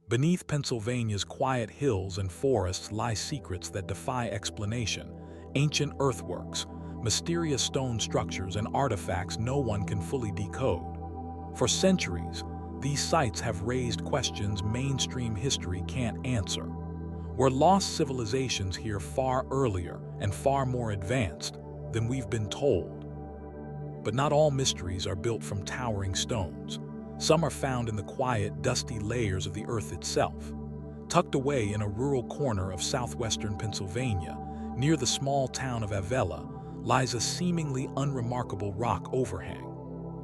Beneath Pennsylvania's quiet hills and forests lie secrets that defy explanation: ancient earthworks, mysterious stone structures, and artifacts no one can fully decode. For centuries, these sites have raised questions mainstream history can't answer. We're lost civilizations here far earlier and far more advanced than we've been told. But not all mysteries are built from towering stones. Some are found in the quiet, dusty layers of the earth itself. Tucked away in a rural corner of southwestern Pennsylvania, near the small town of Avella, lies a seemingly unremarkable rock overhang.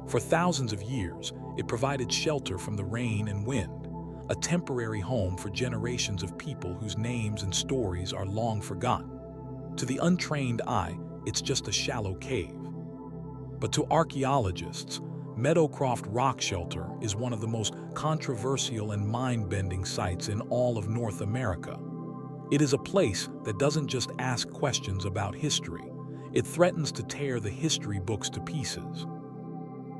For thousands of years, it provided shelter from the rain and wind, a temporary home for generations of people whose names and stories are long forgotten. To the untrained eye, it's just a shallow cave. But to archaeologists, Meadowcroft Rockshelter is one of the most controversial and mind-bending sites in all of North America. It is a place that doesn't just ask questions about history, it threatens to tear the history books to pieces.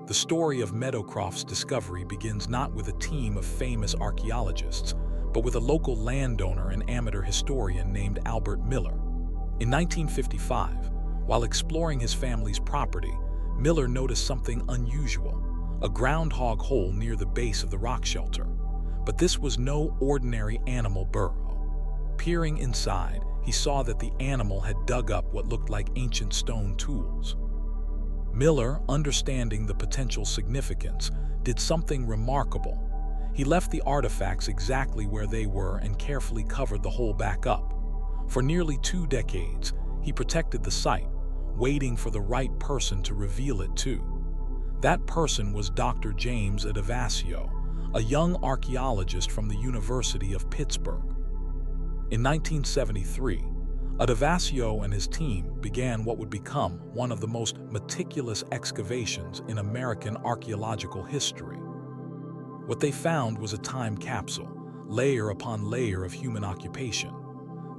The story of Meadowcroft's discovery begins not with a team of famous archaeologists, but with a local landowner and amateur historian named Albert Miller. In 1955, while exploring his family's property, Miller noticed something unusual: a groundhog hole near the base of the rock shelter. But this was no ordinary animal burrow. Peering inside, he saw that the animal had dug up what looked like ancient stone tools. Miller, understanding the potential significance, did something remarkable. He left the artifacts exactly where they were and carefully covered the hole back up. For nearly 2 decades, he protected the site, waiting for the right person to reveal it to. That person was Dr. James Adavasio, a young archaeologist from the University of Pittsburgh. In 1973, Adavasio and his team began what would become one of the most meticulous excavations in American archaeological history. What they found was a time capsule, layer upon layer of human occupation.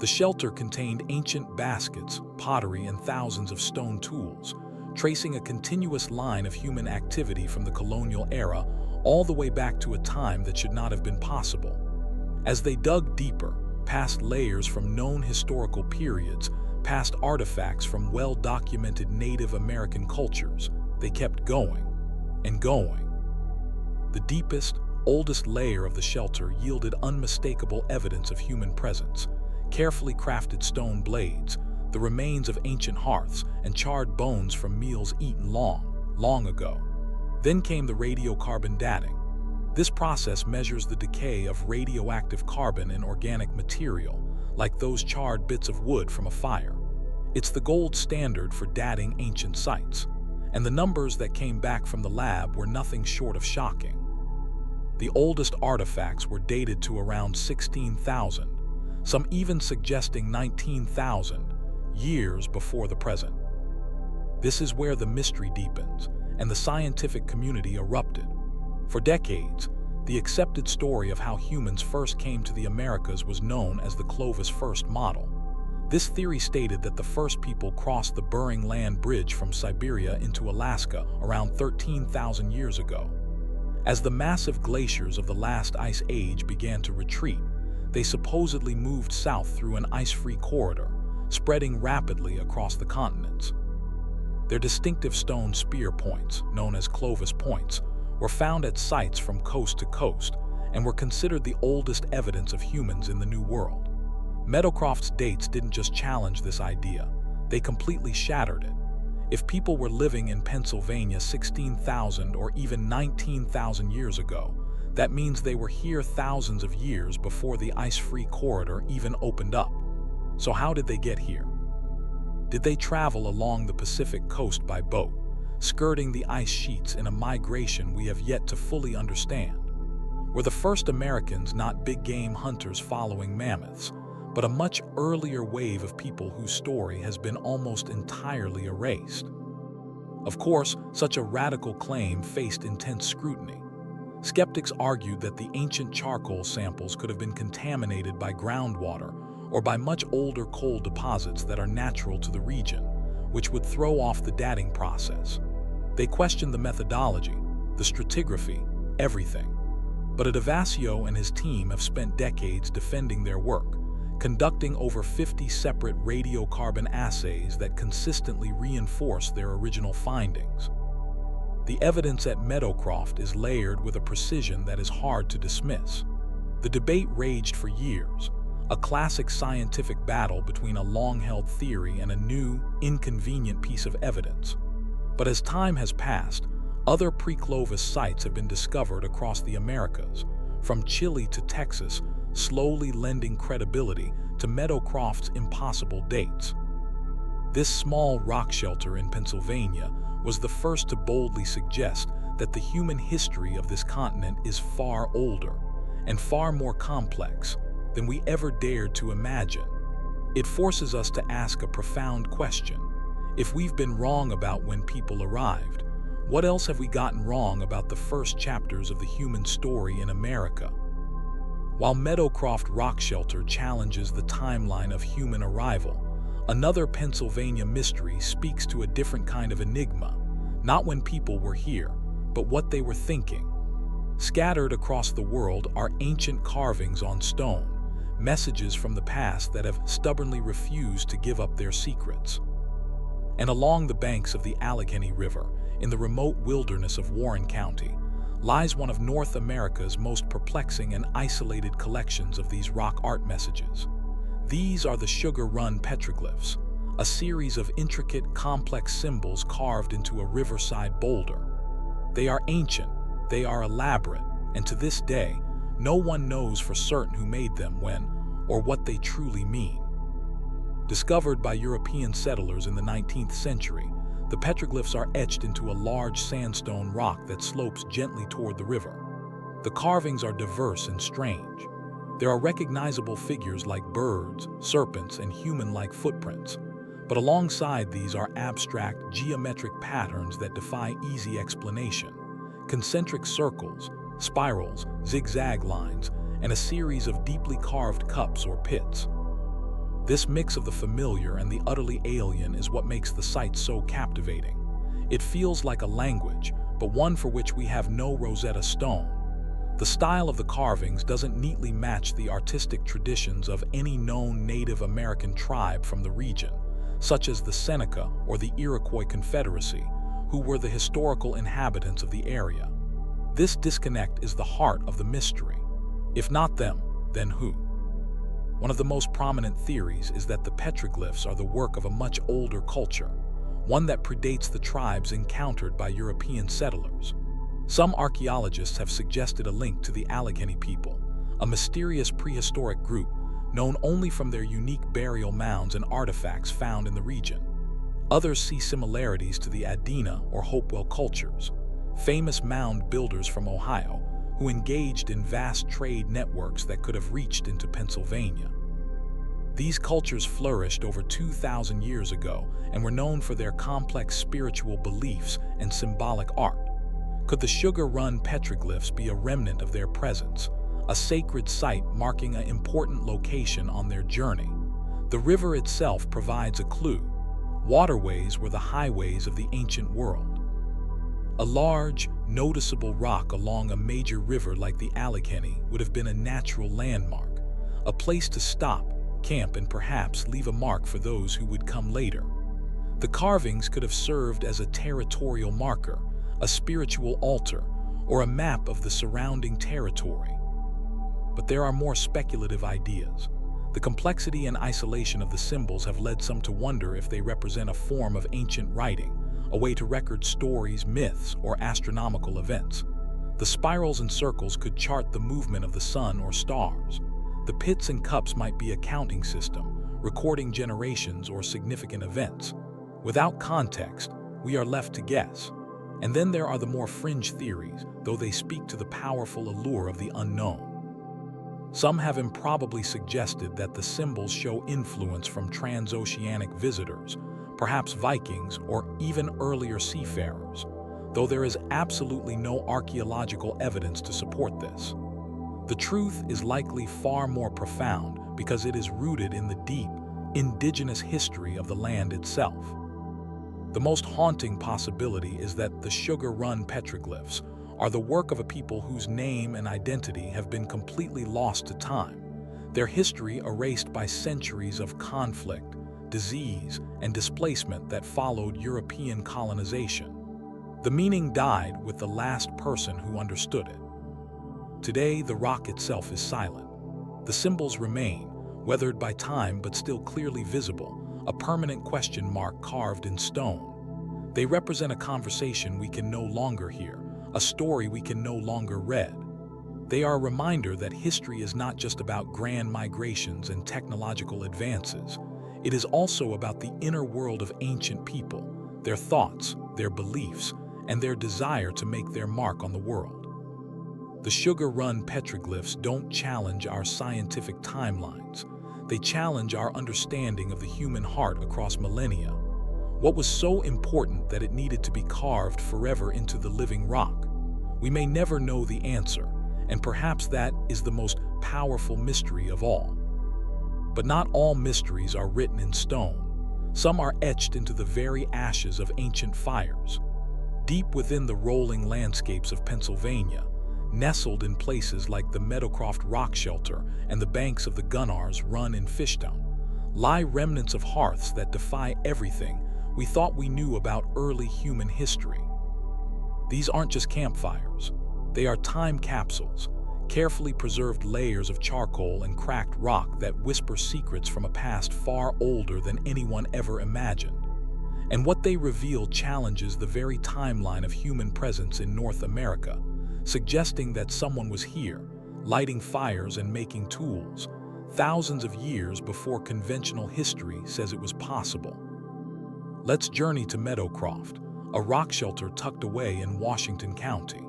The shelter contained ancient baskets, pottery, and thousands of stone tools, tracing a continuous line of human activity from the colonial era all the way back to a time that should not have been possible. As they dug deeper, past layers from known historical periods, past artifacts from well-documented Native American cultures, they kept going and going. The deepest, oldest layer of the shelter yielded unmistakable evidence of human presence: carefully crafted stone blades, the remains of ancient hearths, and charred bones from meals eaten long ago. Then came the radiocarbon dating. This process measures the decay of radioactive carbon in organic material, like those charred bits of wood from a fire. It's the gold standard for dating ancient sites, and the numbers that came back from the lab were nothing short of shocking. The oldest artifacts were dated to around 16,000, some even suggesting 19,000 years before the present. This is where the mystery deepens, and the scientific community erupted. For decades, the accepted story of how humans first came to the Americas was known as the Clovis First model. This theory stated that the first people crossed the Bering Land Bridge from Siberia into Alaska around 13,000 years ago. As the massive glaciers of the last ice age began to retreat, they supposedly moved south through an ice-free corridor, spreading rapidly across the continents. Their distinctive stone spear points, known as Clovis points, were found at sites from coast to coast and were considered the oldest evidence of humans in the New World. Meadowcroft's dates didn't just challenge this idea, they completely shattered it. If people were living in Pennsylvania 16,000 or even 19,000 years ago, that means they were here thousands of years before the ice-free corridor even opened up. So how did they get here? Did they travel along the Pacific coast by boat, skirting the ice sheets in a migration we have yet to fully understand? Were the first Americans not big-game hunters following mammoths, but a much earlier wave of people whose story has been almost entirely erased? Of course, such a radical claim faced intense scrutiny. Skeptics argued that the ancient charcoal samples could have been contaminated by groundwater or by much older coal deposits that are natural to the region, which would throw off the dating process. They questioned the methodology, the stratigraphy, everything. But Adavasio and his team have spent decades defending their work, conducting over 50 separate radiocarbon assays that consistently reinforce their original findings. The evidence at Meadowcroft is layered with a precision that is hard to dismiss. The debate raged for years, a classic scientific battle between a long-held theory and a new, inconvenient piece of evidence. But as time has passed, other pre-Clovis sites have been discovered across the Americas, from Chile to Texas, slowly lending credibility to Meadowcroft's impossible dates. This small rock shelter in Pennsylvania was the first to boldly suggest that the human history of this continent is far older and far more complex than we ever dared to imagine. It forces us to ask a profound question. If we've been wrong about when people arrived, what else have we gotten wrong about the first chapters of the human story in America? While Meadowcroft Rock Shelter challenges the timeline of human arrival, another Pennsylvania mystery speaks to a different kind of enigma, not when people were here, but what they were thinking. Scattered across the world are ancient carvings on stone, messages from the past that have stubbornly refused to give up their secrets. And along the banks of the Allegheny River, in the remote wilderness of Warren County, lies one of North America's most perplexing and isolated collections of these rock art messages. These are the Sugar Run Petroglyphs, a series of intricate, complex symbols carved into a riverside boulder. They are ancient, they are elaborate, and to this day, no one knows for certain who made them, when, or what they truly mean. Discovered by European settlers in the 19th century, the petroglyphs are etched into a large sandstone rock that slopes gently toward the river. The carvings are diverse and strange. There are recognizable figures like birds, serpents, and human-like footprints. But alongside these are abstract, geometric patterns that defy easy explanation. Concentric circles, spirals, zigzag lines, and a series of deeply carved cups or pits. This mix of the familiar and the utterly alien is what makes the site so captivating. It feels like a language, but one for which we have no Rosetta Stone. The style of the carvings doesn't neatly match the artistic traditions of any known Native American tribe from the region, such as the Seneca or the Iroquois Confederacy, who were the historical inhabitants of the area. This disconnect is the heart of the mystery. If not them, then who? One of the most prominent theories is that the petroglyphs are the work of a much older culture, one that predates the tribes encountered by European settlers. Some archaeologists have suggested a link to the Allegheny people, a mysterious prehistoric group known only from their unique burial mounds and artifacts found in the region. Others see similarities to the Adena or Hopewell cultures, famous mound builders from Ohio, who engaged in vast trade networks that could have reached into Pennsylvania. These cultures flourished over 2,000 years ago and were known for their complex spiritual beliefs and symbolic art. Could the Sugar Run petroglyphs be a remnant of their presence, a sacred site marking an important location on their journey? The river itself provides a clue. Waterways were the highways of the ancient world. A large, noticeable rock along a major river like the Allegheny would have been a natural landmark, a place to stop, camp, and perhaps leave a mark for those who would come later. The carvings could have served as a territorial marker, a spiritual altar, or a map of the surrounding territory. But there are more speculative ideas. The complexity and isolation of the symbols have led some to wonder if they represent a form of ancient writing, a way to record stories, myths, or astronomical events. The spirals and circles could chart the movement of the sun or stars. The pits and cups might be a counting system, recording generations or significant events. Without context, we are left to guess. And then there are the more fringe theories, though they speak to the powerful allure of the unknown. Some have improbably suggested that the symbols show influence from transoceanic visitors, perhaps Vikings or even earlier seafarers, though there is absolutely no archaeological evidence to support this. The truth is likely far more profound because it is rooted in the deep, indigenous history of the land itself. The most haunting possibility is that the Sugar Run petroglyphs are the work of a people whose name and identity have been completely lost to time, their history erased by centuries of conflict, disease, and displacement that followed European colonization. The meaning died with the last person who understood it. Today, the rock itself is silent. The symbols remain, weathered by time but still clearly visible, a permanent question mark carved in stone. They represent a conversation we can no longer hear, a story we can no longer read. They are a reminder that history is not just about grand migrations and technological advances. It is also about the inner world of ancient people, their thoughts, their beliefs, and their desire to make their mark on the world. The sugar-run petroglyphs don't challenge our scientific timelines. They challenge our understanding of the human heart across millennia. What was so important that it needed to be carved forever into the living rock? We may never know the answer, and perhaps that is the most powerful mystery of all. But not all mysteries are written in stone. Some are etched into the very ashes of ancient fires. Deep within the rolling landscapes of Pennsylvania, nestled in places like the Meadowcroft Rockshelter and the banks of the Gunnar's Run in Fishtown, lie remnants of hearths that defy everything we thought we knew about early human history. These aren't just campfires. They are time capsules, carefully preserved layers of charcoal and cracked rock that whisper secrets from a past far older than anyone ever imagined. And what they reveal challenges the very timeline of human presence in North America, suggesting that someone was here, lighting fires and making tools, thousands of years before conventional history says it was possible. Let's journey to Meadowcroft, a rock shelter tucked away in Washington County.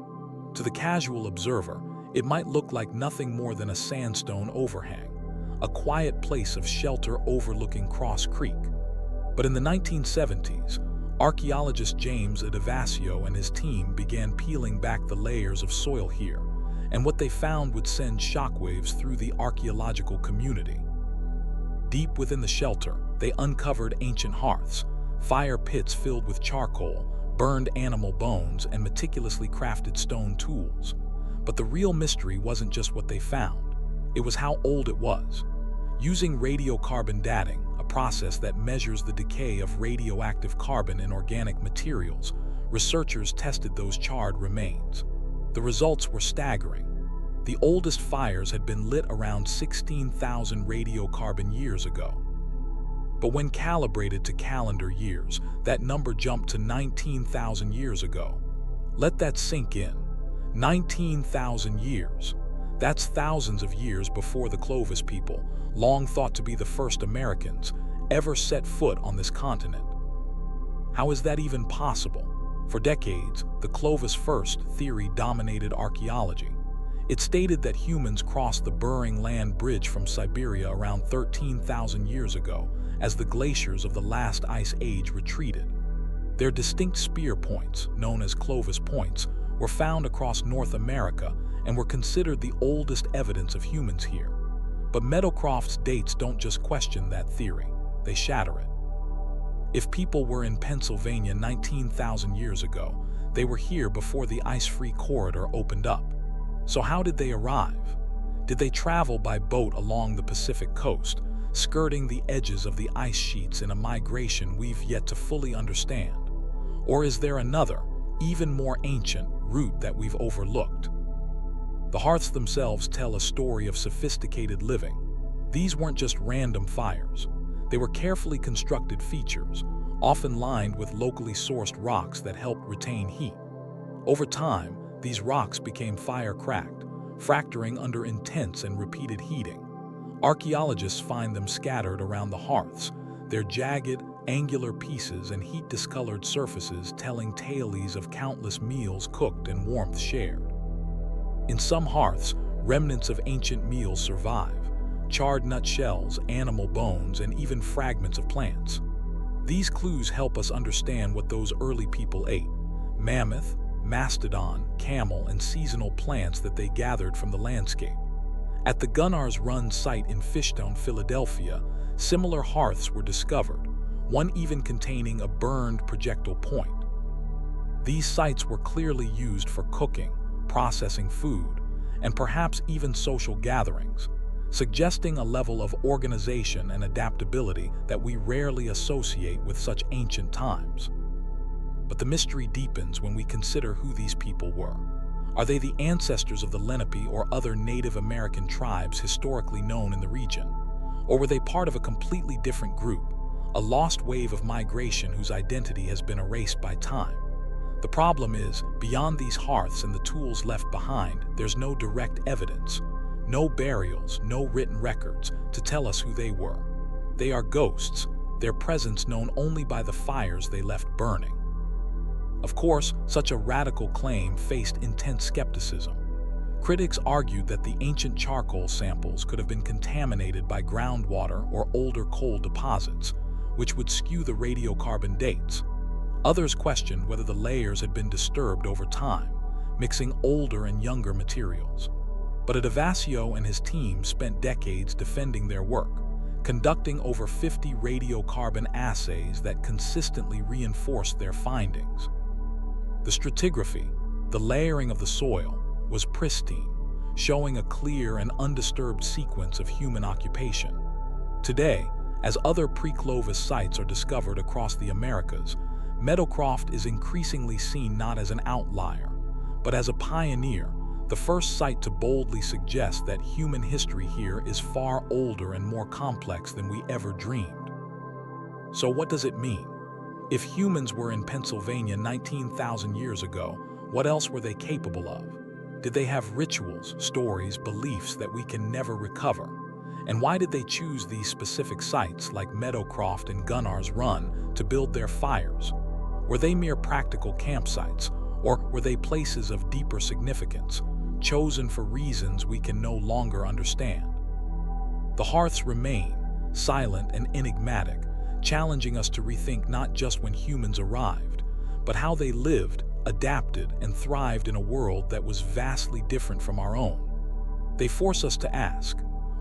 To the casual observer, it might look like nothing more than a sandstone overhang, a quiet place of shelter overlooking Cross Creek. But in the 1970s, archaeologist James Adavasio and his team began peeling back the layers of soil here, and what they found would send shockwaves through the archaeological community. Deep within the shelter, they uncovered ancient hearths, fire pits filled with charcoal, burned animal bones, and meticulously crafted stone tools. But the real mystery wasn't just what they found, it was how old it was. Using radiocarbon dating, a process that measures the decay of radioactive carbon in organic materials, researchers tested those charred remains. The results were staggering. The oldest fires had been lit around 16,000 radiocarbon years ago. But when calibrated to calendar years, that number jumped to 19,000 years ago. Let that sink in. 19,000 years. That's thousands of years before the Clovis people, long thought to be the first Americans, ever set foot on this continent. How is that even possible? For decades, the Clovis first theory dominated archaeology. It stated that humans crossed the Bering Land Bridge from Siberia around 13,000 years ago, as the glaciers of the last ice age retreated. Their distinct spear points, known as Clovis points, were found across North America and were considered the oldest evidence of humans here. But Meadowcroft's dates don't just question that theory, they shatter it. If people were in Pennsylvania 19,000 years ago, they were here before the ice-free corridor opened up. So how did they arrive? Did they travel by boat along the Pacific coast, skirting the edges of the ice sheets in a migration we've yet to fully understand? Or is there another, even more ancient, route that we've overlooked? The hearths themselves tell a story of sophisticated living. These weren't just random fires. They were carefully constructed features, often lined with locally sourced rocks that helped retain heat. Over time, these rocks became fire-cracked, fracturing under intense and repeated heating. Archaeologists find them scattered around the hearths, their jagged, angular pieces and heat-discolored surfaces telling tales of countless meals cooked and warmth shared. In some hearths, remnants of ancient meals survive, charred nutshells, animal bones, and even fragments of plants. These clues help us understand what those early people ate: mammoth, mastodon, camel, and seasonal plants that they gathered from the landscape. At the Gunnar's Run site in Fishtown, Philadelphia, similar hearths were discovered, one even containing a burned projectile point. These sites were clearly used for cooking, processing food, and perhaps even social gatherings, suggesting a level of organization and adaptability that we rarely associate with such ancient times. But the mystery deepens when we consider who these people were. Are they the ancestors of the Lenape or other Native American tribes historically known in the region? Or were they part of a completely different group, a lost wave of migration whose identity has been erased by time? The problem is, beyond these hearths and the tools left behind, there's no direct evidence, no burials, no written records to tell us who they were. They are ghosts, their presence known only by the fires they left burning. Of course, such a radical claim faced intense skepticism. Critics argued that the ancient charcoal samples could have been contaminated by groundwater or older coal deposits, which would skew the radiocarbon dates. Others questioned whether the layers had been disturbed over time, mixing older and younger materials. But Adavasio and his team spent decades defending their work, conducting over 50 radiocarbon assays that consistently reinforced their findings. The stratigraphy, the layering of the soil, was pristine, showing a clear and undisturbed sequence of human occupation. Today, as other pre-Clovis sites are discovered across the Americas, Meadowcroft is increasingly seen not as an outlier, but as a pioneer, the first site to boldly suggest that human history here is far older and more complex than we ever dreamed. So what does it mean? If humans were in Pennsylvania 19,000 years ago, what else were they capable of? Did they have rituals, stories, beliefs that we can never recover? And why did they choose these specific sites like Meadowcroft and Gunnar's Run to build their fires? Were they mere practical campsites, or were they places of deeper significance, chosen for reasons we can no longer understand? The hearths remain, silent and enigmatic, challenging us to rethink not just when humans arrived, but how they lived, adapted, and thrived in a world that was vastly different from our own. They force us to ask,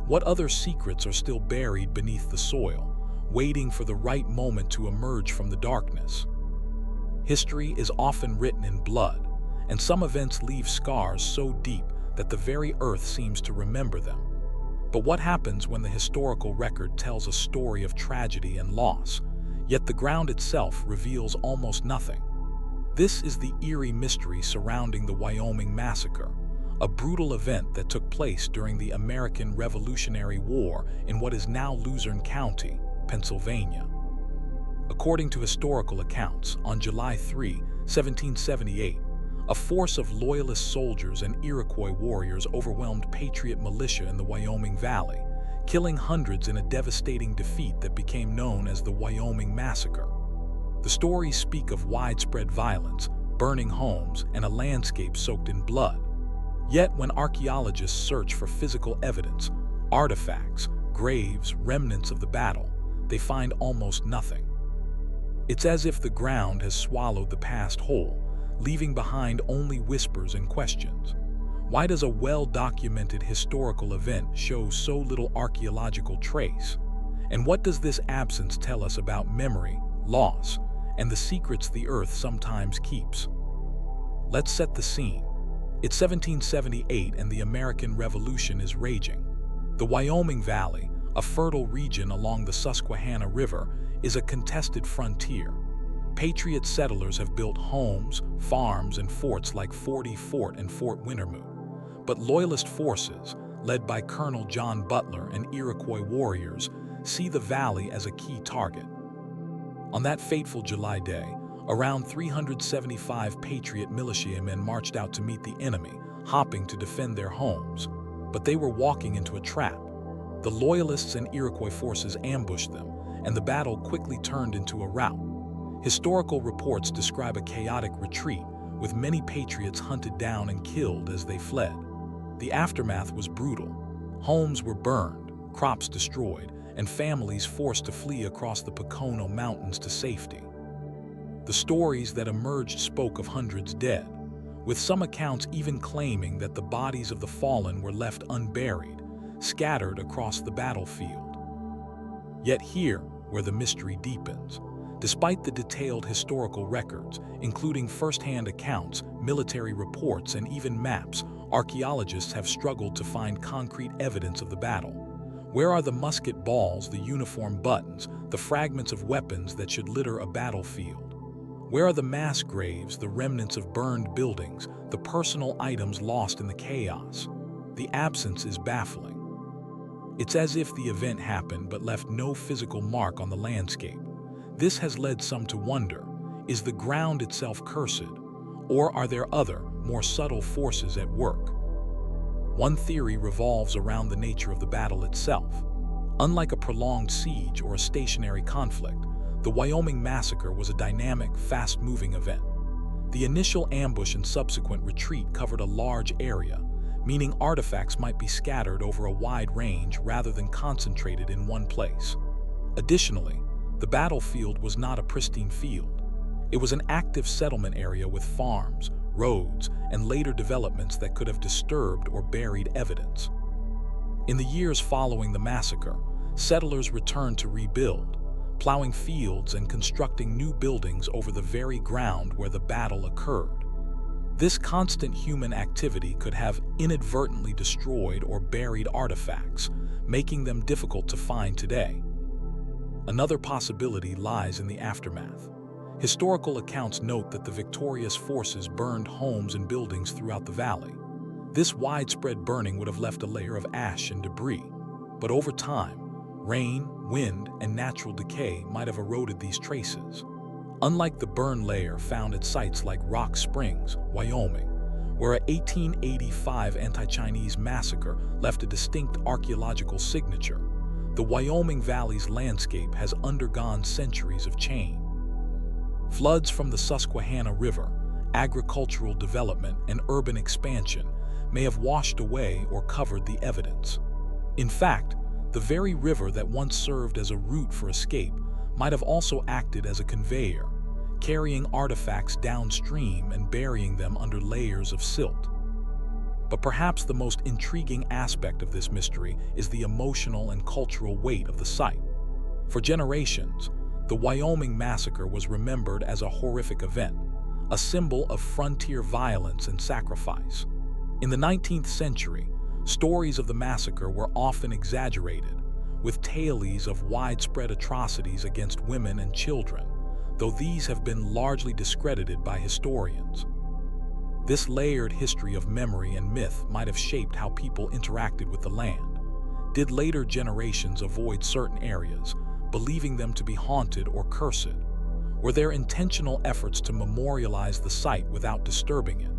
what other secrets are still buried beneath the soil, waiting for the right moment to emerge from the darkness? History is often written in blood, and some events leave scars so deep that the very earth seems to remember them. But what happens when the historical record tells a story of tragedy and loss, yet the ground itself reveals almost nothing? This is the eerie mystery surrounding the Wyoming Massacre, a brutal event that took place during the American Revolutionary War in what is now Luzerne County, Pennsylvania. According to historical accounts, on July 3, 1778, a force of Loyalist soldiers and Iroquois warriors overwhelmed Patriot militia in the Wyoming Valley, killing hundreds in a devastating defeat that became known as the Wyoming Massacre. The stories speak of widespread violence, burning homes, and a landscape soaked in blood. Yet when archaeologists search for physical evidence, artifacts, graves, remnants of the battle, they find almost nothing. It's as if the ground has swallowed the past whole, leaving behind only whispers and questions. Why does a well-documented historical event show so little archaeological trace? And what does this absence tell us about memory, loss, and the secrets the earth sometimes keeps? Let's set the scene. It's 1778 and the American Revolution is raging. The Wyoming Valley, a fertile region along the Susquehanna River, is a contested frontier. Patriot settlers have built homes, farms, and forts like Forty Fort and Fort Wintermoot. But Loyalist forces, led by Colonel John Butler and Iroquois warriors, see the valley as a key target. On that fateful July day, around 375 Patriot militiamen marched out to meet the enemy, hopping to defend their homes. But they were walking into a trap. The Loyalists and Iroquois forces ambushed them, and the battle quickly turned into a rout. Historical reports describe a chaotic retreat, with many Patriots hunted down and killed as they fled. The aftermath was brutal. Homes were burned, crops destroyed, and families forced to flee across the Pocono Mountains to safety. The stories that emerged spoke of hundreds dead, with some accounts even claiming that the bodies of the fallen were left unburied, scattered across the battlefield. Yet here, where the mystery deepens, Despite the detailed historical records, including first-hand accounts, military reports, and even maps, archaeologists have struggled to find concrete evidence of the battle. Where are the musket balls, the uniform buttons, the fragments of weapons that should litter a battlefield? Where are the mass graves, the remnants of burned buildings, the personal items lost in the chaos? The absence is baffling. It's as if the event happened but left no physical mark on the landscape. This has led some to wonder, is the ground itself cursed, or are there other, more subtle forces at work? One theory revolves around the nature of the battle itself. Unlike a prolonged siege or a stationary conflict, the Wyoming Massacre was a dynamic, fast-moving event. The initial ambush and subsequent retreat covered a large area, meaning artifacts might be scattered over a wide range rather than concentrated in one place. Additionally, the battlefield was not a pristine field. It was an active settlement area with farms, roads, and later developments that could have disturbed or buried evidence. In the years following the massacre, settlers returned to rebuild, plowing fields and constructing new buildings over the very ground where the battle occurred. This constant human activity could have inadvertently destroyed or buried artifacts, making them difficult to find today. Another possibility lies in the aftermath. Historical accounts note that the victorious forces burned homes and buildings throughout the valley. This widespread burning would have left a layer of ash and debris, but over time, rain, wind, and natural decay might have eroded these traces. Unlike the burn layer found at sites like Rock Springs, Wyoming, where a 1885 anti-Chinese massacre left a distinct archaeological signature, the Wyoming Valley's landscape has undergone centuries of change. Floods from the Susquehanna River, agricultural development, and urban expansion may have washed away or covered the evidence. In fact, the very river that once served as a route for escape might have also acted as a conveyor, carrying artifacts downstream and burying them under layers of silt. But perhaps the most intriguing aspect of this mystery is the emotional and cultural weight of the site. For generations, the Wyoming Massacre was remembered as a horrific event, a symbol of frontier violence and sacrifice. In the 19th century, stories of the massacre were often exaggerated, with tales of widespread atrocities against women and children, though these have been largely discredited by historians. This layered history of memory and myth might have shaped how people interacted with the land. Did later generations avoid certain areas, believing them to be haunted or cursed? Were there intentional efforts to memorialize the site without disturbing it?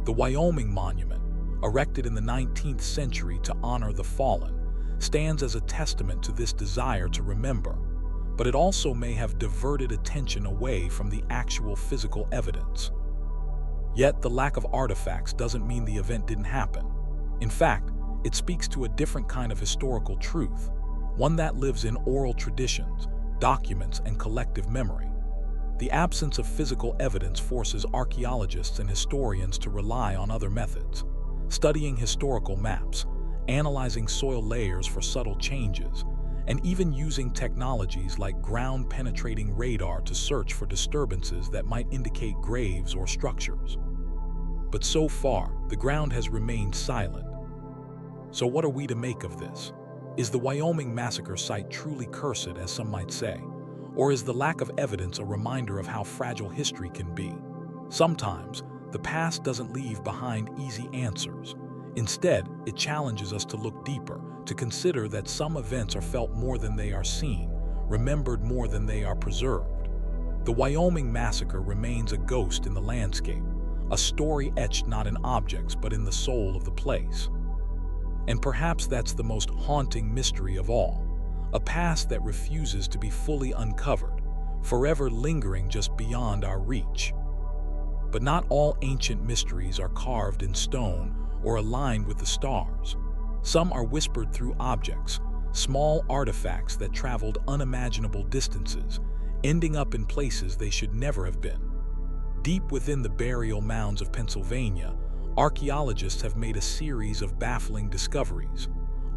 The Wyoming Monument, erected in the 19th century to honor the fallen, stands as a testament to this desire to remember, but it also may have diverted attention away from the actual physical evidence. Yet the lack of artifacts doesn't mean the event didn't happen. In fact, it speaks to a different kind of historical truth, one that lives in oral traditions, documents, and collective memory. The absence of physical evidence forces archaeologists and historians to rely on other methods, studying historical maps, analyzing soil layers for subtle changes, and even using technologies like ground-penetrating radar to search for disturbances that might indicate graves or structures. But so far, the ground has remained silent. So what are we to make of this? Is the Wyoming Massacre site truly cursed, as some might say? Or is the lack of evidence a reminder of how fragile history can be? Sometimes, the past doesn't leave behind easy answers. Instead, it challenges us to look deeper, to consider that some events are felt more than they are seen, remembered more than they are preserved. The Wyoming Massacre remains a ghost in the landscape, a story etched not in objects but in the soul of the place. And perhaps that's the most haunting mystery of all, a past that refuses to be fully uncovered, forever lingering just beyond our reach. But not all ancient mysteries are carved in stone or aligned with the stars. Some are whispered through objects, small artifacts that traveled unimaginable distances, ending up in places they should never have been. Deep within the burial mounds of Pennsylvania, archaeologists have made a series of baffling discoveries,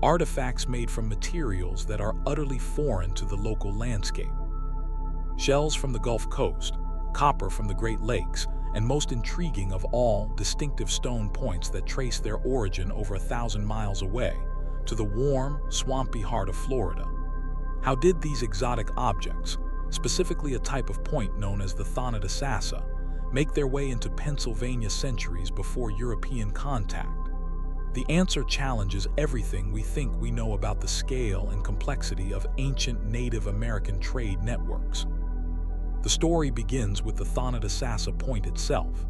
artifacts made from materials that are utterly foreign to the local landscape. shells from the Gulf Coast, copper from the Great Lakes, and most intriguing of all, distinctive stone points that trace their origin over 1,000 miles away, to the warm, swampy heart of Florida. How did these exotic objects, specifically a type of point known as the Thonotosassa, make their way into Pennsylvania centuries before European contact? The answer challenges everything we think we know about the scale and complexity of ancient Native American trade networks. The story begins with the Thonotosassa Point itself.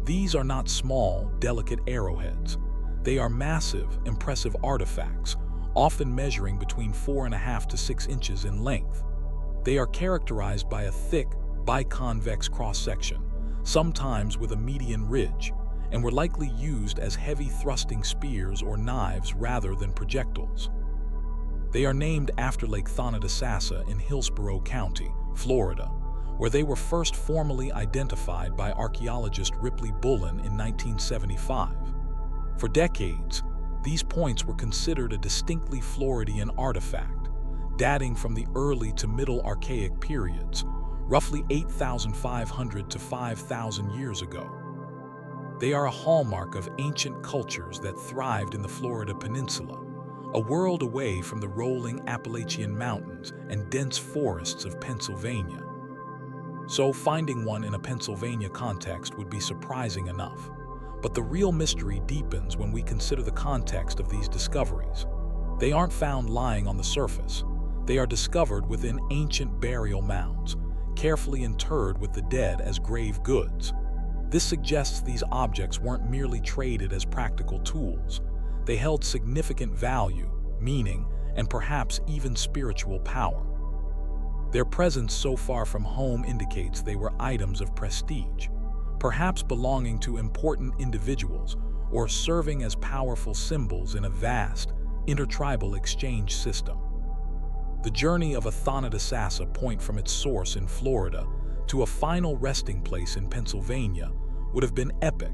These are not small, delicate arrowheads. They are massive, impressive artifacts, often measuring between 4.5 to 6 inches in length. They are characterized by a thick, biconvex cross-section, sometimes with a median ridge, and were likely used as heavy thrusting spears or knives rather than projectiles. They are named after Lake Thonotosassa in Hillsborough County, Florida, where they were first formally identified by archaeologist Ripley Bullen in 1975. For decades, these points were considered a distinctly Floridian artifact, dating from the early to middle Archaic periods, roughly 8,500 to 5,000 years ago. They are a hallmark of ancient cultures that thrived in the Florida Peninsula, a world away from the rolling Appalachian Mountains and dense forests of Pennsylvania. So finding one in a Pennsylvania context would be surprising enough. But the real mystery deepens when we consider the context of these discoveries. They aren't found lying on the surface. They are discovered within ancient burial mounds, carefully interred with the dead as grave goods. This suggests these objects weren't merely traded as practical tools. They held significant value, meaning, and perhaps even spiritual power. Their presence so far from home indicates they were items of prestige, perhaps belonging to important individuals or serving as powerful symbols in a vast, intertribal exchange system. The journey of a Thonotosassa Point from its source in Florida to a final resting place in Pennsylvania would have been epic,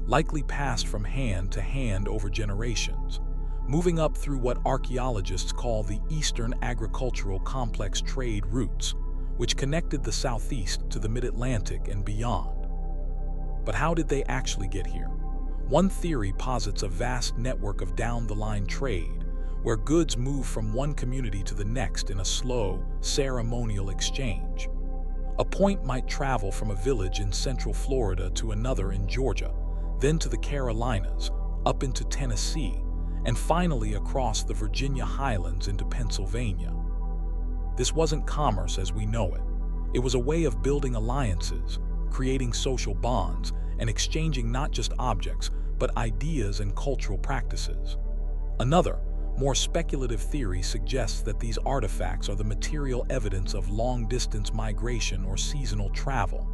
likely passed from hand to hand over generations, moving up through what archaeologists call the Eastern Agricultural Complex trade routes, which connected the Southeast to the Mid-Atlantic and beyond. But how did they actually get here? One theory posits a vast network of down-the-line trade, where goods move from one community to the next in a slow, ceremonial exchange. A point might travel from a village in central Florida to another in Georgia, then to the Carolinas, up into Tennessee, and finally across the Virginia highlands into Pennsylvania. This wasn't commerce as we know it. It was a way of building alliances, creating social bonds, and exchanging not just objects, but ideas and cultural practices. Another, more speculative theory suggests that these artifacts are the material evidence of long-distance migration or seasonal travel.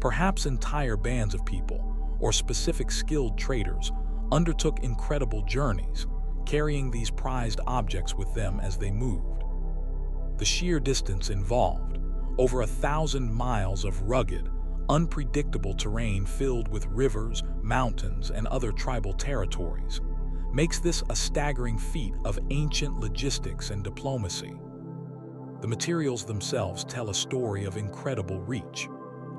Perhaps entire bands of people, or specific skilled traders, undertook incredible journeys, carrying these prized objects with them as they moved. The sheer distance involved, over 1,000 miles of rugged, unpredictable terrain filled with rivers, mountains, and other tribal territories, makes this a staggering feat of ancient logistics and diplomacy. The materials themselves tell a story of incredible reach.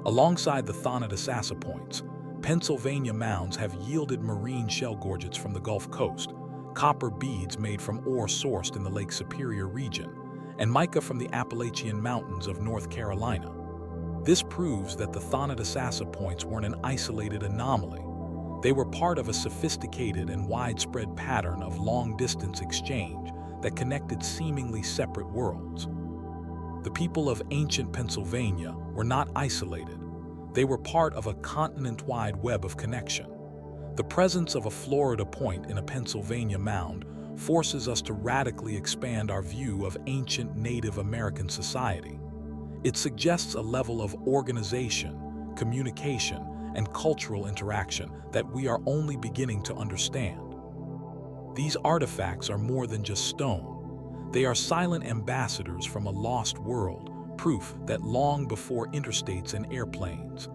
Alongside the Thonotosassa points, Pennsylvania mounds have yielded marine shell gorgets from the Gulf Coast, copper beads made from ore sourced in the Lake Superior region, and mica from the Appalachian Mountains of North Carolina. This proves that the Thonotosassa points weren't an isolated anomaly. They were part of a sophisticated and widespread pattern of long-distance exchange that connected seemingly separate worlds. The people of ancient Pennsylvania were not isolated. They were part of a continent-wide web of connection. The presence of a Florida point in a Pennsylvania mound forces us to radically expand our view of ancient Native American society. It suggests a level of organization, communication, and cultural interaction that we are only beginning to understand. These artifacts are more than just stone. They are silent ambassadors from a lost world, proof that long before interstates and airplanes,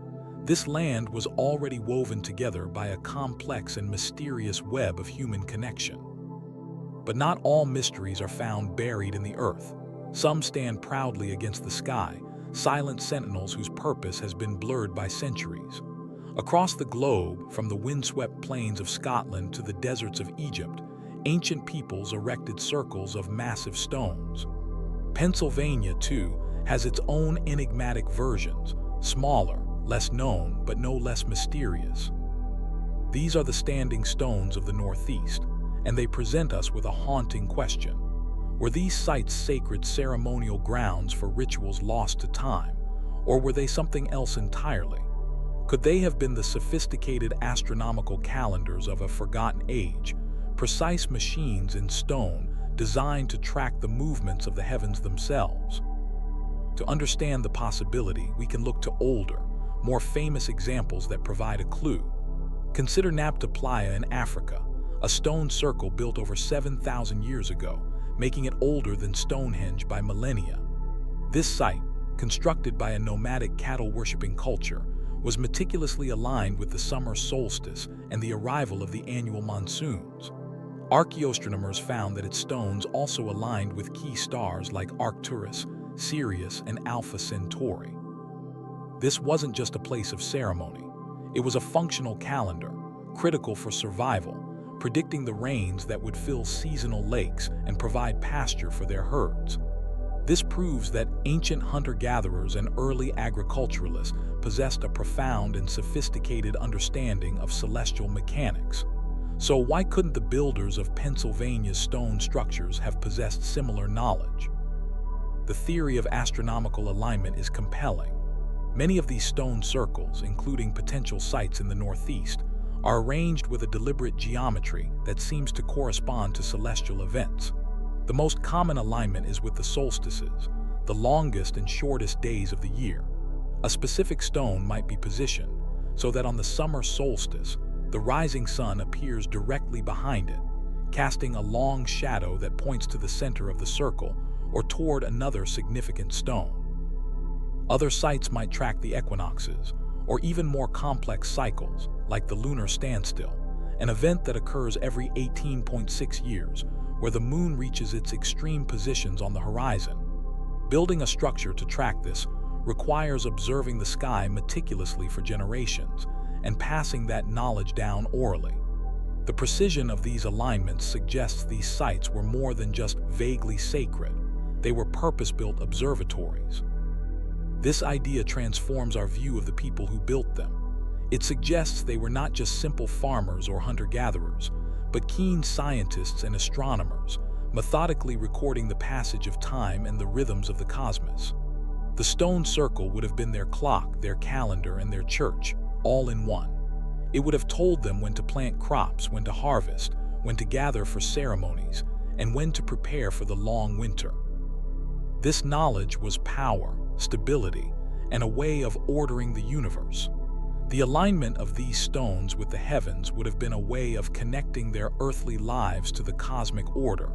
this land was already woven together by a complex and mysterious web of human connection. But not all mysteries are found buried in the earth. Some stand proudly against the sky, silent sentinels whose purpose has been blurred by centuries. Across the globe, from the windswept plains of Scotland to the deserts of Egypt, ancient peoples erected circles of massive stones. Pennsylvania, too, has its own enigmatic versions, smaller, less known, but no less mysterious. These are the standing stones of the Northeast, and they present us with a haunting question. Were these sites sacred ceremonial grounds for rituals lost to time, or were they something else entirely? Could they have been the sophisticated astronomical calendars of a forgotten age, precise machines in stone designed to track the movements of the heavens themselves? To understand the possibility, we can look to older, more famous examples that provide a clue. Consider Nabta Playa in Africa, a stone circle built over 7,000 years ago, making it older than Stonehenge by millennia. This site, constructed by a nomadic cattle-worshipping culture, was meticulously aligned with the summer solstice and the arrival of the annual monsoons. Archaeoastronomers found that its stones also aligned with key stars like Arcturus, Sirius, and Alpha Centauri. This wasn't just a place of ceremony. It was a functional calendar, critical for survival, predicting the rains that would fill seasonal lakes and provide pasture for their herds. This proves that ancient hunter-gatherers and early agriculturalists possessed a profound and sophisticated understanding of celestial mechanics. So why couldn't the builders of Pennsylvania's stone structures have possessed similar knowledge? The theory of astronomical alignment is compelling. Many of these stone circles, including potential sites in the Northeast, are arranged with a deliberate geometry that seems to correspond to celestial events. The most common alignment is with the solstices, the longest and shortest days of the year. A specific stone might be positioned so that on the summer solstice, the rising sun appears directly behind it, casting a long shadow that points to the center of the circle or toward another significant stone. Other sites might track the equinoxes, or even more complex cycles, like the lunar standstill, an event that occurs every 18.6 years, where the moon reaches its extreme positions on the horizon. Building a structure to track this requires observing the sky meticulously for generations and passing that knowledge down orally. The precision of these alignments suggests these sites were more than just vaguely sacred. They were purpose-built observatories. This idea transforms our view of the people who built them. It suggests they were not just simple farmers or hunter-gatherers, but keen scientists and astronomers, methodically recording the passage of time and the rhythms of the cosmos. The stone circle would have been their clock, their calendar, and their church, all in one. It would have told them when to plant crops, when to harvest, when to gather for ceremonies, and when to prepare for the long winter. This knowledge was power, stability, and a way of ordering the universe. The alignment of these stones with the heavens would have been a way of connecting their earthly lives to the cosmic order,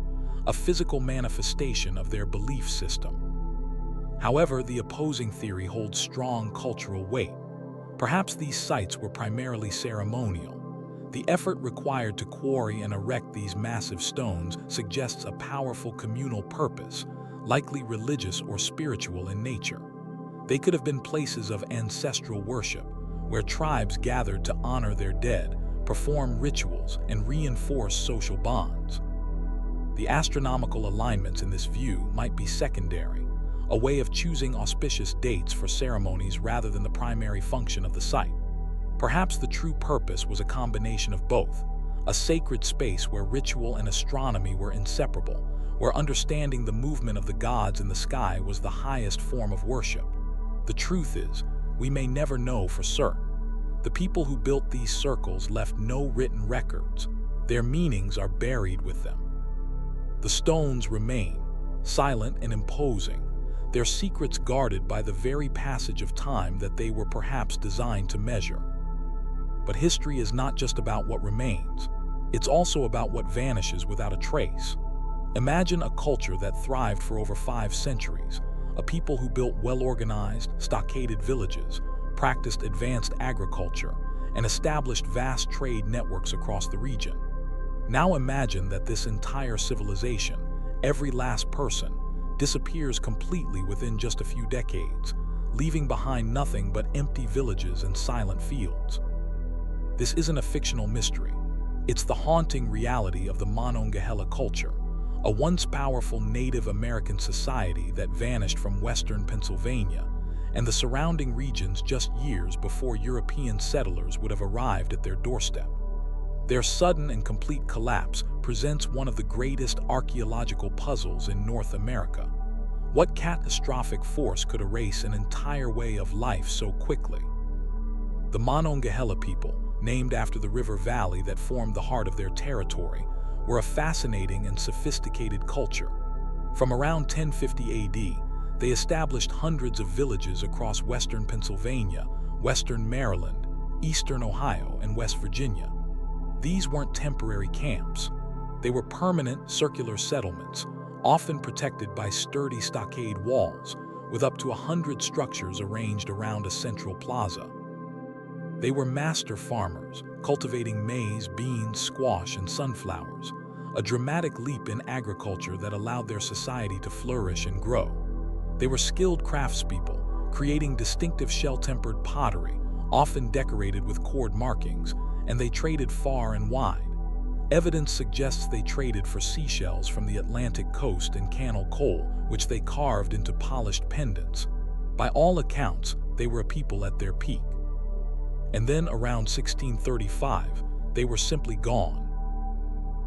a physical manifestation of their belief system. However, the opposing theory holds strong cultural weight. Perhaps these sites were primarily ceremonial. The effort required to quarry and erect these massive stones suggests a powerful communal purpose, likely religious or spiritual in nature. They could have been places of ancestral worship, where tribes gathered to honor their dead, perform rituals, and reinforce social bonds. The astronomical alignments in this view might be secondary, a way of choosing auspicious dates for ceremonies rather than the primary function of the site. Perhaps the true purpose was a combination of both, a sacred space where ritual and astronomy were inseparable, where understanding the movement of the gods in the sky was the highest form of worship. The truth is, we may never know for certain. The people who built these circles left no written records. Their meanings are buried with them. The stones remain, silent and imposing, their secrets guarded by the very passage of time that they were perhaps designed to measure. But history is not just about what remains. It's also about what vanishes without a trace. Imagine a culture that thrived for over 5 centuries, a people who built well-organized, stockaded villages, practiced advanced agriculture, and established vast trade networks across the region. Now imagine that this entire civilization, every last person, disappears completely within just a few decades, leaving behind nothing but empty villages and silent fields. This isn't a fictional mystery. It's the haunting reality of the Monongahela culture, a once powerful Native American society that vanished from western Pennsylvania and the surrounding regions just years before European settlers would have arrived at their doorstep. Their sudden and complete collapse presents one of the greatest archaeological puzzles in North America. What catastrophic force could erase an entire way of life so quickly? The Monongahela people, named after the river valley that formed the heart of their territory, were a fascinating and sophisticated culture. From around 1050 AD, they established hundreds of villages across western Pennsylvania, western Maryland, eastern Ohio, and West Virginia. These weren't temporary camps. They were permanent, circular settlements, often protected by sturdy stockade walls, with up to 100 structures arranged around a central plaza. They were master farmers, cultivating maize, beans, squash, and sunflowers, a dramatic leap in agriculture that allowed their society to flourish and grow. They were skilled craftspeople, creating distinctive shell-tempered pottery, often decorated with cord markings, and they traded far and wide. Evidence suggests they traded for seashells from the Atlantic coast and cannel coal, which they carved into polished pendants. By all accounts, they were a people at their peak. And then around 1635, they were simply gone.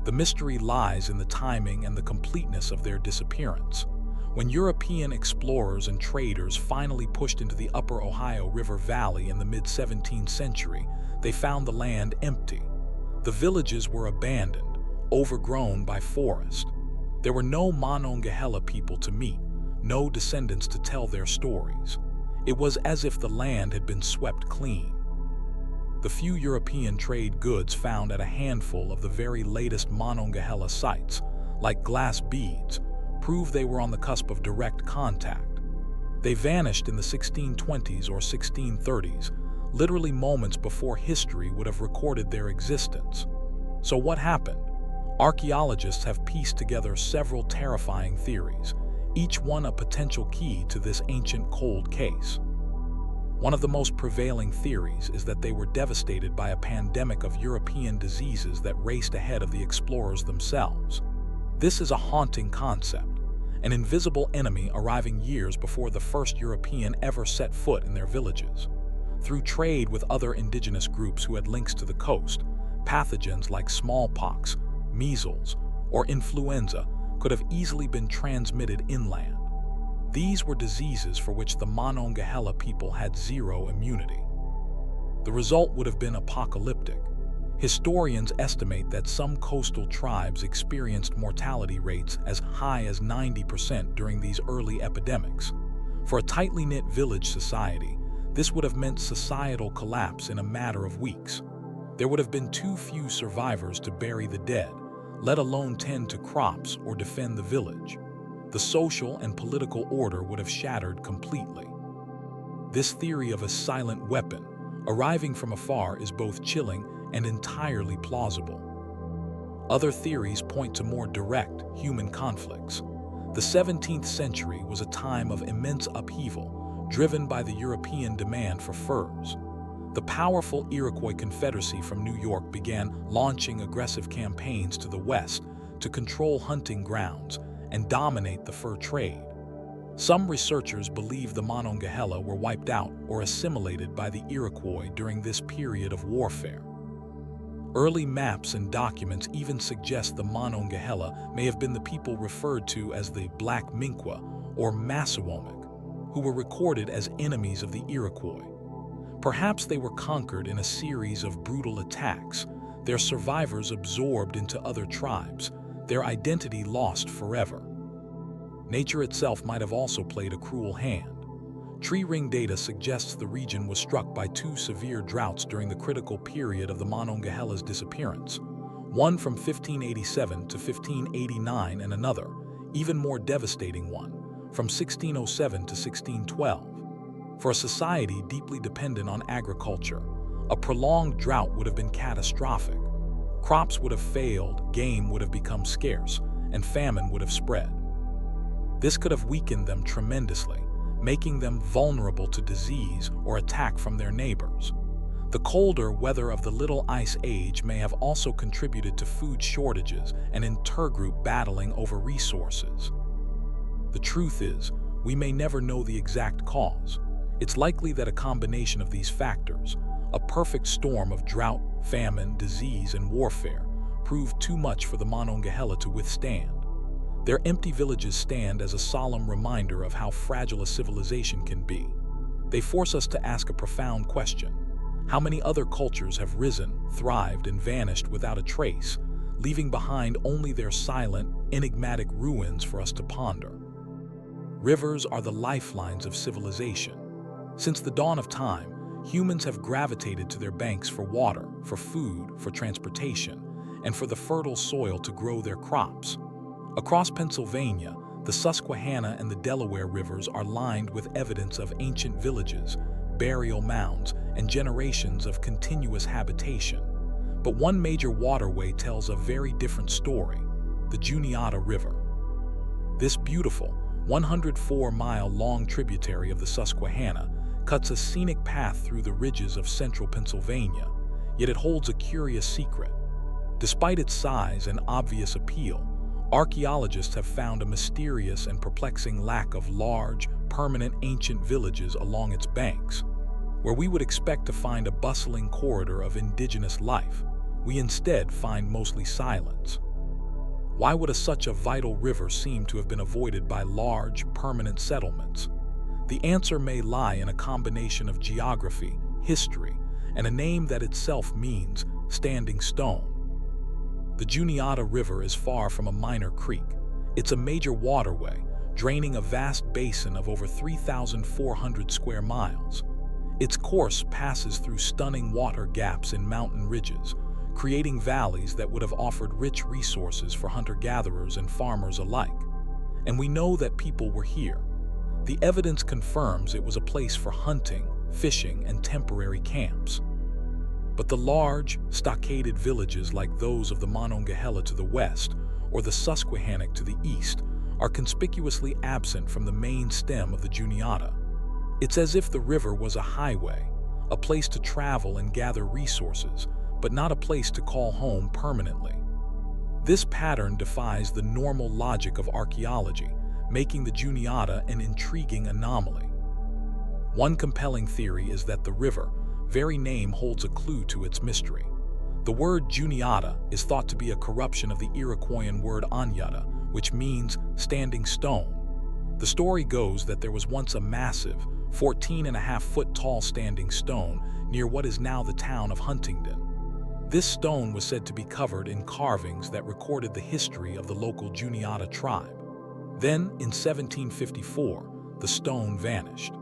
The mystery lies in the timing and the completeness of their disappearance. When European explorers and traders finally pushed into the upper Ohio River Valley in the mid-17th century, they found the land empty. The villages were abandoned, overgrown by forest. There were no Monongahela people to meet, no descendants to tell their stories. It was as if the land had been swept clean. The few European trade goods found at a handful of the very latest Monongahela sites, like glass beads, prove they were on the cusp of direct contact. They vanished in the 1620s or 1630s, literally moments before history would have recorded their existence. So what happened? Archaeologists have pieced together several terrifying theories, each one a potential key to this ancient cold case. One of the most prevailing theories is that they were devastated by a pandemic of European diseases that raced ahead of the explorers themselves. This is a haunting concept, an invisible enemy arriving years before the first European ever set foot in their villages. Through trade with other indigenous groups who had links to the coast, pathogens like smallpox, measles, or influenza could have easily been transmitted inland. These were diseases for which the Monongahela people had zero immunity. The result would have been apocalyptic. Historians estimate that some coastal tribes experienced mortality rates as high as 90% during these early epidemics. For a tightly knit village society, this would have meant societal collapse in a matter of weeks. There would have been too few survivors to bury the dead, let alone tend to crops or defend the village. The social and political order would have shattered completely. This theory of a silent weapon, arriving from afar, is both chilling and entirely plausible. Other theories point to more direct human conflicts. The 17th century was a time of immense upheaval, driven by the European demand for furs. The powerful Iroquois Confederacy from New York began launching aggressive campaigns to the west to control hunting grounds and dominate the fur trade. Some researchers believe the Monongahela were wiped out or assimilated by the Iroquois during this period of warfare. Early maps and documents even suggest the Monongahela may have been the people referred to as the Black Minqua or Massawomic, who were recorded as enemies of the Iroquois. Perhaps they were conquered in a series of brutal attacks, their survivors absorbed into other tribes, their identity lost forever. Nature itself might have also played a cruel hand. Tree ring data suggests the region was struck by two severe droughts during the critical period of the Monongahela's disappearance, one from 1587 to 1589 and another, even more devastating one, from 1607 to 1612. For a society deeply dependent on agriculture, a prolonged drought would have been catastrophic. Crops would have failed, game would have become scarce, and famine would have spread. This could have weakened them tremendously, making them vulnerable to disease or attack from their neighbors. The colder weather of the Little Ice Age may have also contributed to food shortages and intergroup battling over resources. The truth is, we may never know the exact cause. It's likely that a combination of these factors, a perfect storm of drought, famine, disease, and warfare, proved too much for the Monongahela to withstand. Their empty villages stand as a solemn reminder of how fragile a civilization can be. They force us to ask a profound question. How many other cultures have risen, thrived, and vanished without a trace, leaving behind only their silent, enigmatic ruins for us to ponder? Rivers are the lifelines of civilization. Since the dawn of time, humans have gravitated to their banks for water, for food, for transportation, and for the fertile soil to grow their crops. Across Pennsylvania, the Susquehanna and the Delaware rivers are lined with evidence of ancient villages, burial mounds, and generations of continuous habitation. But one major waterway tells a very different story: the Juniata River. This beautiful, 104-mile-long tributary of the Susquehanna cuts a scenic path through the ridges of central Pennsylvania, yet it holds a curious secret. Despite its size and obvious appeal, archaeologists have found a mysterious and perplexing lack of large, permanent ancient villages along its banks. Where we would expect to find a bustling corridor of indigenous life, we instead find mostly silence. Why would such a vital river seem to have been avoided by large, permanent settlements? The answer may lie in a combination of geography, history, and a name that itself means standing stone. The Juniata River is far from a minor creek. It's a major waterway, draining a vast basin of over 3,400 square miles. Its course passes through stunning water gaps in mountain ridges, creating valleys that would have offered rich resources for hunter-gatherers and farmers alike. And we know that people were here. The evidence confirms it was a place for hunting, fishing, and temporary camps. But the large, stockaded villages like those of the Monongahela to the west or the Susquehanna to the east are conspicuously absent from the main stem of the Juniata. It's as if the river was a highway, a place to travel and gather resources, but not a place to call home permanently. This pattern defies the normal logic of archaeology, making the Juniata an intriguing anomaly. One compelling theory is that the river, very name holds a clue to its mystery. The word Juniata is thought to be a corruption of the Iroquoian word Anyata, which means standing stone. The story goes that there was once a massive, 14.5-foot tall standing stone near what is now the town of Huntingdon. This stone was said to be covered in carvings that recorded the history of the local Juniata tribe. Then, in 1754, the stone vanished.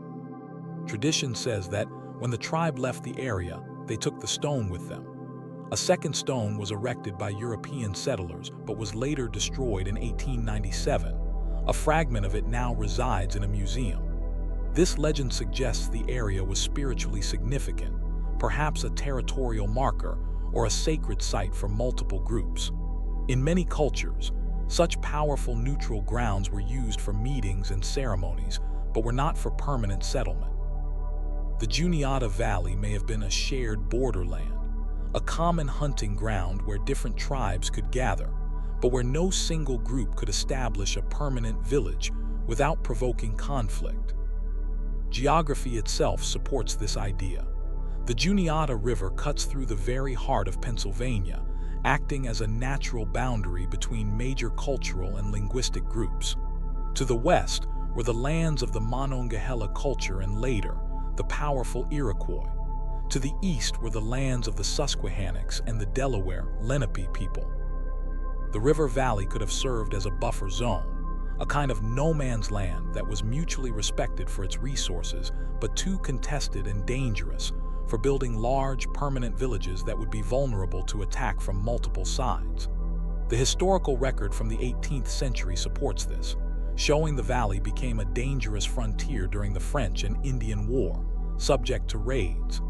Tradition says that when the tribe left the area, they took the stone with them. A second stone was erected by European settlers but was later destroyed in 1897. A fragment of it now resides in a museum. This legend suggests the area was spiritually significant, perhaps a territorial marker or a sacred site for multiple groups. In many cultures, such powerful neutral grounds were used for meetings and ceremonies, but were not for permanent settlement. The Juniata Valley may have been a shared borderland, a common hunting ground where different tribes could gather, but where no single group could establish a permanent village without provoking conflict. Geography itself supports this idea. The Juniata River cuts through the very heart of Pennsylvania, acting as a natural boundary between major cultural and linguistic groups. To the west were the lands of the Monongahela culture and later, the powerful Iroquois. To the east were the lands of the Susquehannocks and the Delaware Lenape people. The river valley could have served as a buffer zone, a kind of no-man's land that was mutually respected for its resources, but too contested and dangerous for building large, permanent villages that would be vulnerable to attack from multiple sides. The historical record from the 18th century supports this, showing the valley became a dangerous frontier during the French and Indian War, subject to raids.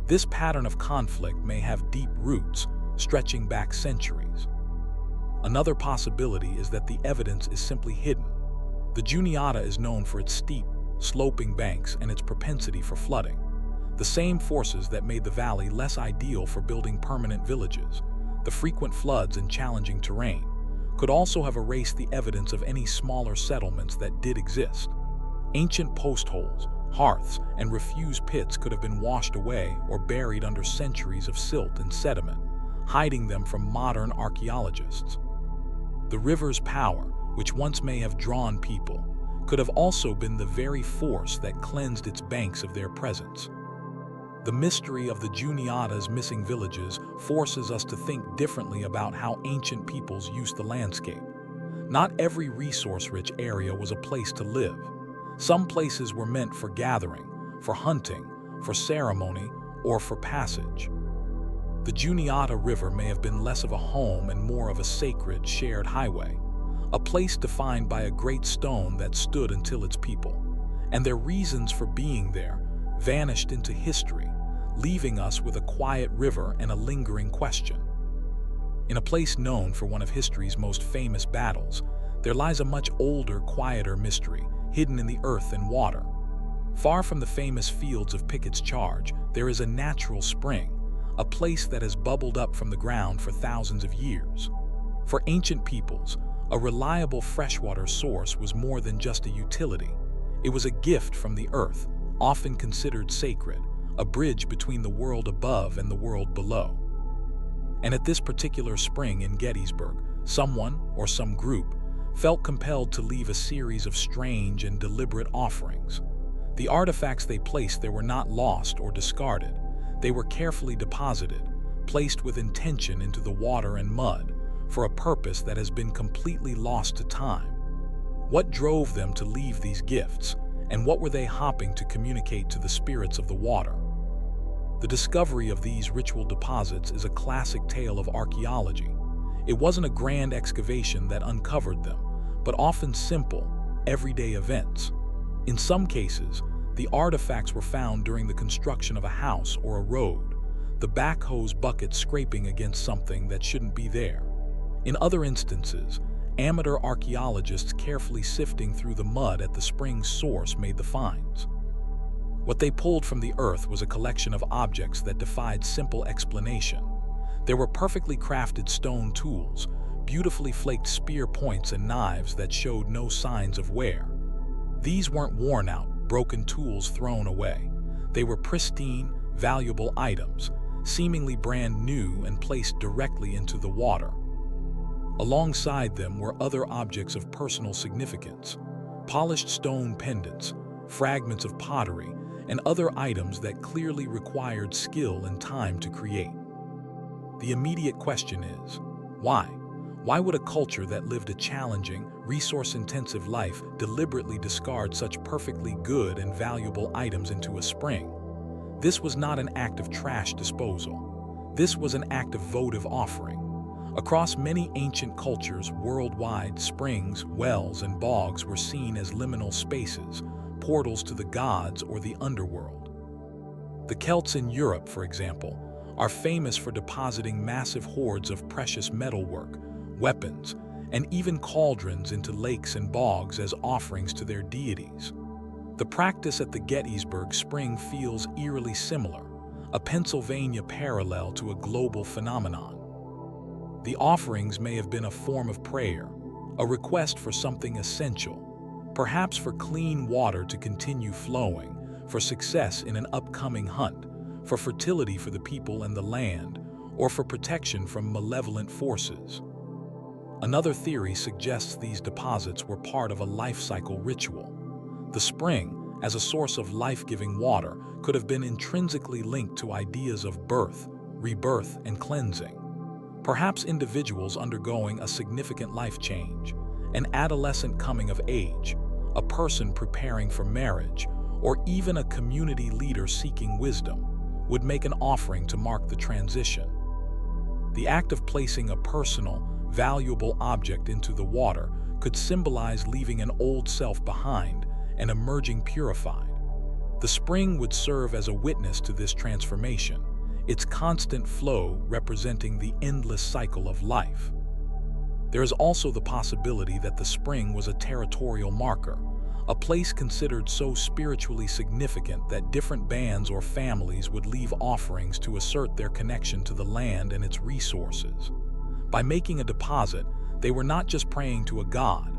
This pattern of conflict may have deep roots, stretching back centuries. Another possibility is that the evidence is simply hidden. The Juniata is known for its steep, sloping banks, and its propensity for flooding. The same forces that made the valley less ideal for building permanent villages, the frequent floods and challenging terrain, could also have erased the evidence of any smaller settlements that did exist. Ancient post holes, hearths, and refuse pits could have been washed away or buried under centuries of silt and sediment, hiding them from modern archaeologists. The river's power, which once may have drawn people, could have also been the very force that cleansed its banks of their presence. The mystery of the Juniata's missing villages forces us to think differently about how ancient peoples used the landscape. Not every resource-rich area was a place to live. Some places were meant for gathering, for hunting, for ceremony, or for passage. The Juniata River may have been less of a home and more of a sacred, shared highway, a place defined by a great stone that stood until its people, and their reasons for being there vanished into history, leaving us with a quiet river and a lingering question. In a place known for one of history's most famous battles, there lies a much older, quieter mystery, hidden in the earth and water. Far from the famous fields of Pickett's Charge, there is a natural spring, a place that has bubbled up from the ground for thousands of years. For ancient peoples, a reliable freshwater source was more than just a utility. It was a gift from the earth, often considered sacred, a bridge between the world above and the world below. And at this particular spring in Gettysburg, someone, or some group, felt compelled to leave a series of strange and deliberate offerings. The artifacts they placed there were not lost or discarded. They were carefully deposited, placed with intention into the water and mud, for a purpose that has been completely lost to time. What drove them to leave these gifts, and what were they hoping to communicate to the spirits of the water? The discovery of these ritual deposits is a classic tale of archaeology. It wasn't a grand excavation that uncovered them, but often simple, everyday events. In some cases, the artifacts were found during the construction of a house or a road, the backhoe's bucket scraping against something that shouldn't be there. In other instances, amateur archaeologists carefully sifting through the mud at the spring's source made the finds. What they pulled from the earth was a collection of objects that defied simple explanation. There were perfectly crafted stone tools, beautifully flaked spear points and knives that showed no signs of wear. These weren't worn out, broken tools thrown away. They were pristine, valuable items, seemingly brand new and placed directly into the water. Alongside them were other objects of personal significance, polished stone pendants, fragments of pottery, and other items that clearly required skill and time to create. The immediate question is, why? Why would a culture that lived a challenging, resource-intensive life deliberately discard such perfectly good and valuable items into a spring? This was not an act of trash disposal. This was an act of votive offering. Across many ancient cultures worldwide, springs, wells, and bogs were seen as liminal spaces, portals to the gods or the underworld. The Celts in Europe, for example, are famous for depositing massive hoards of precious metalwork, weapons, and even cauldrons into lakes and bogs as offerings to their deities. The practice at the Gettysburg Spring feels eerily similar, a Pennsylvania parallel to a global phenomenon. The offerings may have been a form of prayer, a request for something essential, perhaps for clean water to continue flowing, for success in an upcoming hunt, for fertility for the people and the land, or for protection from malevolent forces. Another theory suggests these deposits were part of a life cycle ritual. The spring, as a source of life-giving water, could have been intrinsically linked to ideas of birth, rebirth, and cleansing. Perhaps individuals undergoing a significant life change, an adolescent coming of age, a person preparing for marriage, or even a community leader seeking wisdom, would make an offering to mark the transition. The act of placing a personal, valuable object into the water could symbolize leaving an old self behind and emerging purified. The spring would serve as a witness to this transformation, its constant flow representing the endless cycle of life. There is also the possibility that the spring was a territorial marker, a place considered so spiritually significant that different bands or families would leave offerings to assert their connection to the land and its resources. By making a deposit, they were not just praying to a god,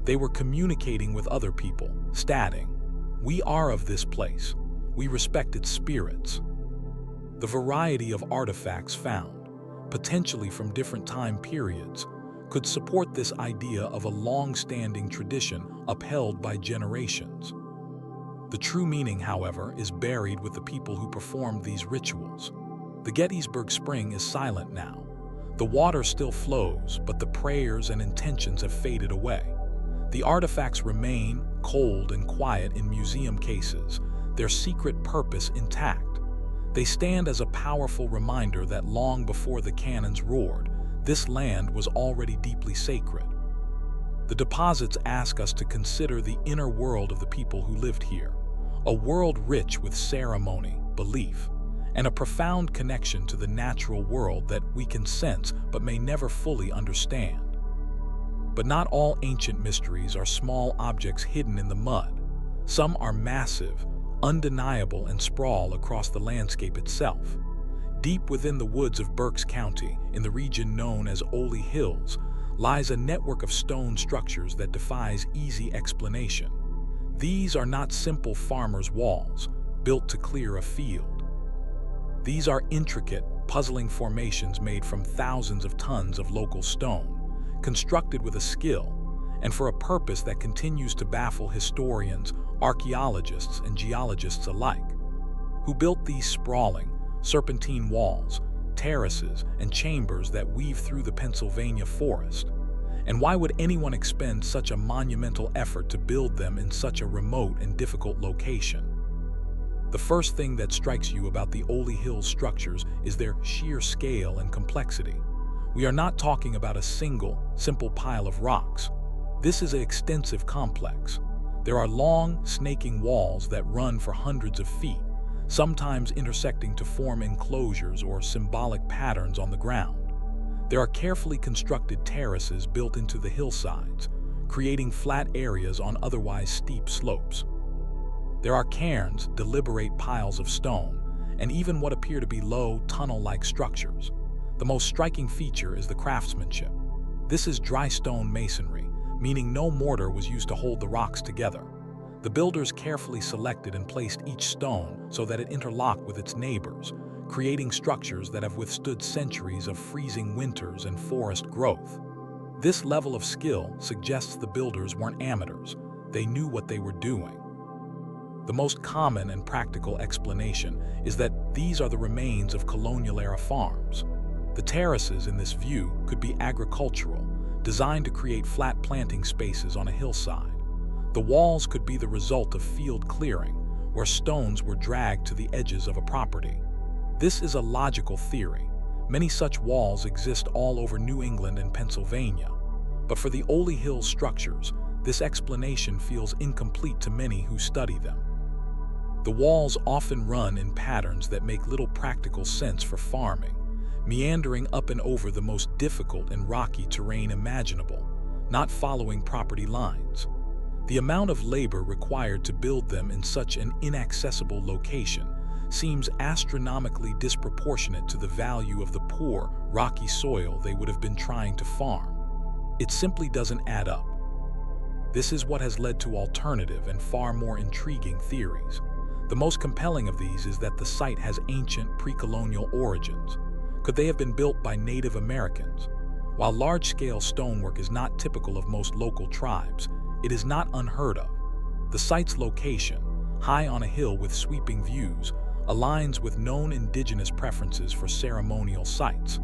they were communicating with other people, stating, "We are of this place. We respect its spirits." The variety of artifacts found, potentially from different time periods, could support this idea of a long-standing tradition upheld by generations. The true meaning, however, is buried with the people who performed these rituals. The Gettysburg Spring is silent now. The water still flows, but the prayers and intentions have faded away. The artifacts remain cold and quiet in museum cases, their secret purpose intact. They stand as a powerful reminder that long before the cannons roared, this land was already deeply sacred. The deposits ask us to consider the inner world of the people who lived here, a world rich with ceremony, belief, and a profound connection to the natural world that we can sense but may never fully understand. But not all ancient mysteries are small objects hidden in the mud. Some are massive, undeniable, and sprawl across the landscape itself. Deep within the woods of Berks County, in the region known as Oley Hills, lies a network of stone structures that defies easy explanation. These are not simple farmers' walls, built to clear a field. These are intricate, puzzling formations made from thousands of tons of local stone, constructed with a skill and for a purpose that continues to baffle historians, archaeologists, and geologists alike. Who built these sprawling, serpentine walls, terraces, and chambers that weave through the Pennsylvania forest? And why would anyone expend such a monumental effort to build them in such a remote and difficult location? The first thing that strikes you about the Oley Hills structures is their sheer scale and complexity. We are not talking about a single, simple pile of rocks. This is an extensive complex. There are long, snaking walls that run for hundreds of feet, sometimes intersecting to form enclosures or symbolic patterns on the ground. There are carefully constructed terraces built into the hillsides, creating flat areas on otherwise steep slopes. There are cairns, deliberate piles of stone, and even what appear to be low, tunnel-like structures. The most striking feature is the craftsmanship. This is dry stone masonry, meaning no mortar was used to hold the rocks together. The builders carefully selected and placed each stone so that it interlocked with its neighbors, creating structures that have withstood centuries of freezing winters and forest growth. This level of skill suggests the builders weren't amateurs. They knew what they were doing. The most common and practical explanation is that these are the remains of colonial-era farms. The terraces in this view could be agricultural, designed to create flat planting spaces on a hillside. The walls could be the result of field clearing, where stones were dragged to the edges of a property. This is a logical theory. Many such walls exist all over New England and Pennsylvania. But for the Oley Hills structures, this explanation feels incomplete to many who study them. The walls often run in patterns that make little practical sense for farming, meandering up and over the most difficult and rocky terrain imaginable, not following property lines. The amount of labor required to build them in such an inaccessible location seems astronomically disproportionate to the value of the poor, rocky soil they would have been trying to farm. It simply doesn't add up. This is what has led to alternative and far more intriguing theories. The most compelling of these is that the site has ancient pre-colonial origins. Could they have been built by Native Americans? While large-scale stonework is not typical of most local tribes, it is not unheard of. The site's location, high on a hill with sweeping views, aligns with known indigenous preferences for ceremonial sites.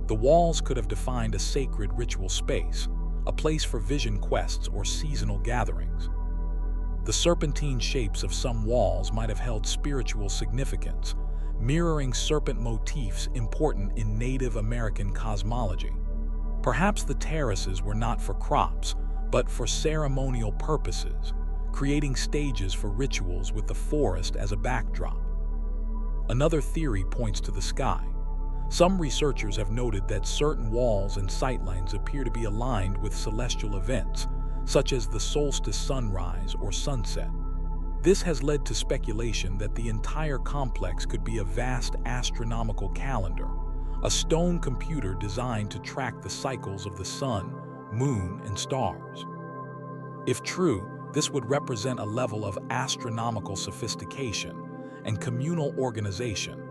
The walls could have defined a sacred ritual space, a place for vision quests or seasonal gatherings. The serpentine shapes of some walls might have held spiritual significance, mirroring serpent motifs important in Native American cosmology. Perhaps the terraces were not for crops, but for ceremonial purposes, creating stages for rituals with the forest as a backdrop. Another theory points to the sky. Some researchers have noted that certain walls and sightlines appear to be aligned with celestial events, such as the solstice sunrise or sunset. This has led to speculation that the entire complex could be a vast astronomical calendar, a stone computer designed to track the cycles of the sun, moon, and stars. If true, this would represent a level of astronomical sophistication and communal organization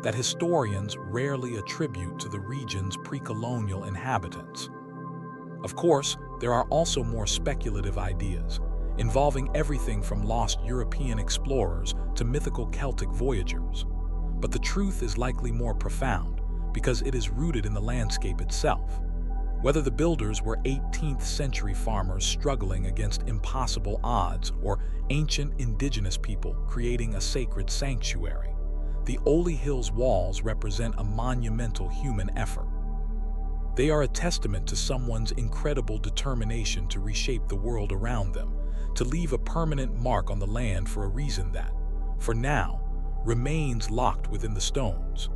that historians rarely attribute to the region's pre-colonial inhabitants. Of course, there are also more speculative ideas, involving everything from lost European explorers to mythical Celtic voyagers. But the truth is likely more profound, because it is rooted in the landscape itself. Whether the builders were 18th century farmers struggling against impossible odds or ancient indigenous people creating a sacred sanctuary, the Oley Hills walls represent a monumental human effort. They are a testament to someone's incredible determination to reshape the world around them, to leave a permanent mark on the land for a reason that, for now, remains locked within the stones.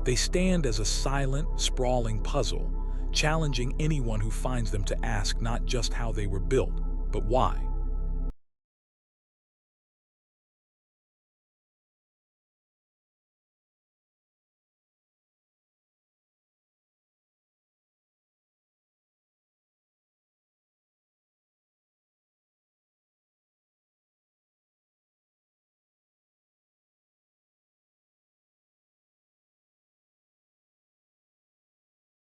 They stand as a silent, sprawling puzzle, challenging anyone who finds them to ask not just how they were built, but why.